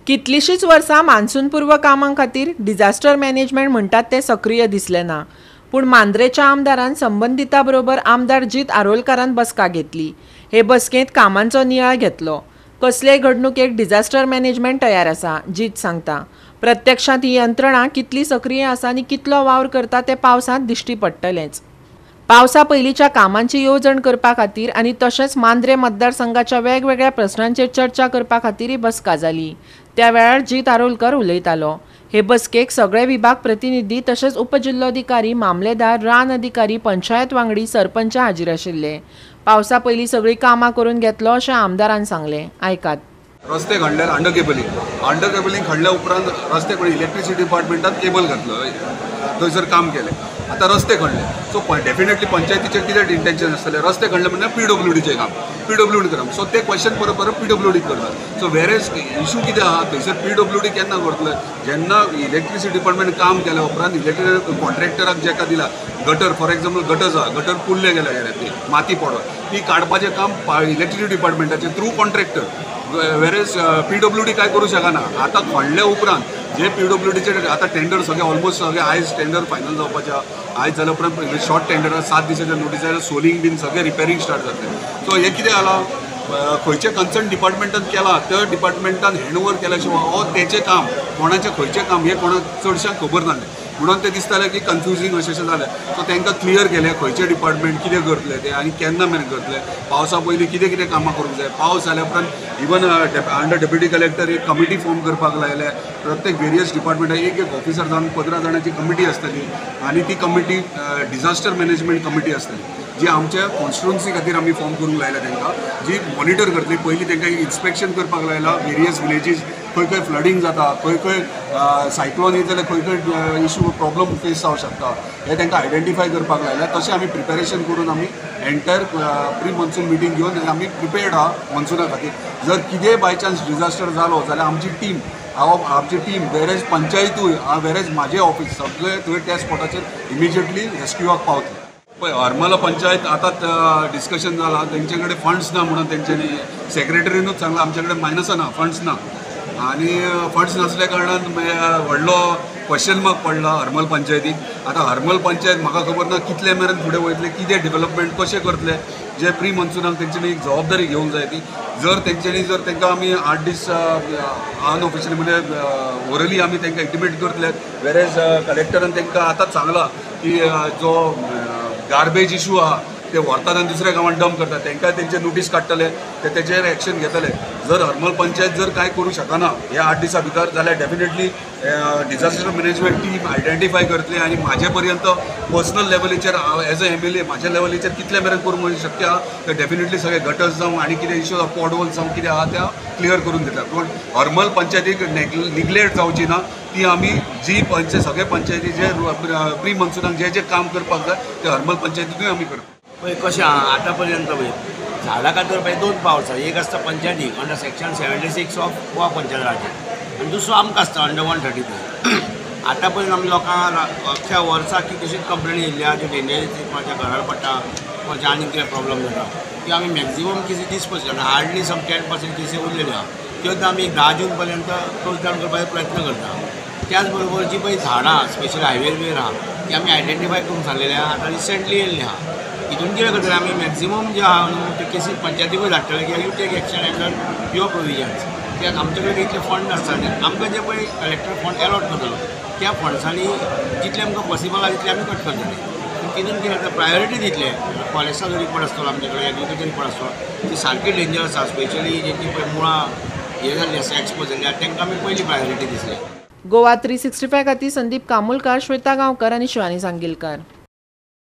कितलीशीच वर्सां मान्सून पूर्व कामां खातीर डिझास्टर मॅनेजमेंट म्हणटात ते सक्रिय दिसले ना। पूण मांद्रेच्या आमदारान संबंधिता बरोबर आमदार जीत आरोलकारान बसका घेतली। हे बसकेंत कामांचो नियाळ घेतलो। कसलेय घडणुकेक डिझास्टर मॅनेजमेंट तयार आसा, जीत सांगता। प्रत्यक्षांत ही यंत्रणा कितली सक्रिय आसा आनी कितलो वावर करता ते पावसांत दिश्टी पडटलेंच। पावसा पयलींच्या कामांची येवजण करपा खातीर आनी तशेंच मांद्रे मतदारसंघाच्या वेगवेगळ्या प्रस्नांचेर चर्चा करपा खातीर ही बसका जाली। त्या वेळार जीत आरोलकर उलयतालो। हे बसकेक सगळे विभाग प्रतिनिधी तशेंच उपजिल्लोधिकारी, मामलेदार, रान अधिकारी, पंचायत वांगडी, सरपंच हाजीर आशिल्ले। पावसा पयलीं सगळीं कामां करून घेतलो अशें आमदारान सांगलें। आयकात। रस्ते खणले, अंडर केबलिंग खणल्या उपरांत रस्ते खणले, इलेक्ट्रिसिटी डिपार्टमेंटान केबल घातलो, थंयसर काम केलें। आतां रस्ते खणले, सो डेफिनेटली पंचायतीचें कितें इंटेंशन आसतलें, रस्ते खणले म्हणजे PWDचें काम, PWD काम। सो ते क्वेश्चन परत PWD करतात। सो वेरेज इशू कितें आहा, थंयसर PWD केन्ना करतले, जेन्ना इलेक्ट्रिसिटी डिपार्टमेंट काम केल्या उपरांत इलेक्ट्रिक कॉन्ट्रॅक्टराक जेका दिला गटर, फॉर एक्झाम्पल गटर कुल्ले गेले, माती पडोन ती काडपाचें काम इलेक्ट्रिसिटी डिपार्टमेंटाचें थ्रू कॉन्ट्रॅक्टर। वेरेज PWD काय करू शकना। आतां खणले उपरांत जे PWDचे आतां टेंडर सगळे ऑलमोस्ट सगळे आयज टेंडर फायनल जावपाच्या, आयज जाल्या उपरांत शॉर्ट टेंडर 7 दिसाच्या नोटिसार सोलिंग बीन सगळे रिपेरिंग स्टार्ट जातले। सो हे कितें जाला, खंयचे कन्सर्न डिपार्टमेंटान केला त्या डिपार्टमेंटान हँडओवर केल्या शिवाय हो तेचें काम, कोणाचें खंयचें काम हे कोणाक चडश्यांक खबर नासलें। म्हणून ते दिसतालें की कन्फ्युजींग अशें जालें। सो तांकां क्लियर केलें खंयचे डिपार्टमेंट कितें करतले ते आनी केन्ना मेरेन करतले, पावसा पयलीं कितें कितें कामां करूंक जाय। पावस जाल्या उपरांत इवन अंडर डेप्युटी कलेक्टर एक कमिटी फॉर्म करपाक लायले। प्रत्येक वेरियस डिपार्टमेंटाक एक ऑफिसर जावन 15 जाणांची कमिटी आसतली आनी ती कमिटी डिझास्टर मॅनेजमेंट कमिटी आसतली, जी आमच्या कॉन्स्टिट्युन्सी खातीर आमी फॉर्म करूंक लायल्या तांकां, जी मॉनिटर करतली। पयलीं तांकां इन्स्पेक्शन करपाक लायला वेरियस विलेजीस, खंय खंय फ्लडिंग जाता, खंय खंय सायक्लोन येत जाल्यार खंय खंय इशू प्रॉब्लम फेस जावंक शकता, हे तांकां आयडेंटिफाय करपाक लायल्या। तशें आमी प्रिपेरेशन करून आमी एंटायर प्री मॉन्सून मिटींग घेवन आमी प्रिपेर्ड आहा मॉन्सूना खातीर। जर कितेंय बाय चान्स डिझास्टर जालो जाल्यार आमची टीम वेरेज पंचायतूय, वेरेज म्हाजें ऑफिस सगळे थंय त्या स्पॉटाचेर इमिजिएटली रेस्क्यूवाक पावतले। पळय हरमल पंचायत आतां डिस्कशन जाला, तेंचे कडेन फंड्स ना म्हणून तेंच्यांनी सेक्रेटरीनूच सांगलां आमचे कडेन मायनस ना, फंड्स ना। आनी फंड्स नासल्या कारणान व्हडलो क्वेश्चन मार्क पडला हरमल पंचायतीक। आतां हरमल पंचायत म्हाका खबर ना कितले मेरेन फुडें वयतले, कितें डेव्हलपमेंट कशें करतले, जे प्री मॉन्सूनाक तेंच्यांनी एक जबाबदारी घेवंक जाय ती। जर तांकां आमी 8 दीस अनऑफिशियली म्हणजे ओरली आमी तांकां इंटिमेट करतले, वेरेज कलेक्टरान तांकां आतांच सांगला की जो गार्बेज इशू आहा ते व्हरतात आनी दुसऱ्या गांवांत डंप करतात, तांकां तेंचे नोटीस काडटले, ते तेचेर एक्शन घेतले। जर हरमल पंचायत जर कांय करूं शकना ह्या 8 दिसां भितर जाल्यार definitely disaster management team identify करतली आनी म्हाजे पर्यंत पर्सनल लेवलीचेर एज अ MLA म्हाज्या लेवलीचेर कितले मेरेन करूंक शक्य आहा ते डेफिनेटली सगळे गटर्स जावं आनी कितें इश्यूज आहा, पॉडहोल्स जावं कितें आहा त्या क्लियर करून दिता। पूण हरमल पंचायतीक निग्लेक्ट जावची ना, ती आमी जी सगळे पंचायती जे प्री मॉन्सूनाक जे जे काम करपाक जाय ते हरमल पंचायतींतूय आमी करता। पळय कशें आहा आतां पर्यंत पळय झाडां खातीर पळय 2 पावस आसा, एक आसता पंचायतीक under section 76 of Goa panchayat raj आनी दुसरो आमकां आसता अंडर 132। आतां पर्यंत आमी लोकांक अख्ख्या वर्साक की तशीच कंप्लेन येयल्ली आहा, ज्यो डेंजरीस कोणाच्या घरार पडटा, कोणाच्या आनीक कितें प्रॉब्लम जाता, ती आमी मॅक्झिमम केसी डिस्पोज करता। हार्डली सम 10% केसी उरलेल्यो आहा, त्यो आमी 10 जून पर्यंत क्लोज डावन करपाचो प्रयत्न करता। त्याच बरोबर जी पळय झाडां स्पेशली हायवेर आहा ती आमी आयडेंटिफाय करून सांगलेली आहा, आतां रिसंटली येयल्ली आहा। हितून कितें करतले आमी मॅक्झिमम जे आहा न्हू ते केसी पंचायतीकूय धाडटले की you take action under your provisions. कित्याक आमचे कडेन इतले फंड नासताले, आमकां जे पळय कलेक्टर फंड अलॉट करतलो त्या फंड्सांनी जितले आमकां पॉसिबल आहा तितले आमी कट करतले। तितून कितें जाता प्रायोरिटी दितले। फॉरेस्टाचो रिपोर्ट आसतलो आमचे कडेन, एग्रिकल्चर रिपोर्ट आसतलो, ती सारकी डेंजर आसा, स्पेशली जेंची पळय मुळां हे जाल्ली आसा एक्सपोज जाल्ली आसा तांकां आमी पयली प्रायोरिटी दितले। गोवा 365 खातीर संदीप कामुलकार, श्वेता गांवकर आनी शिवानी सांगेलकार।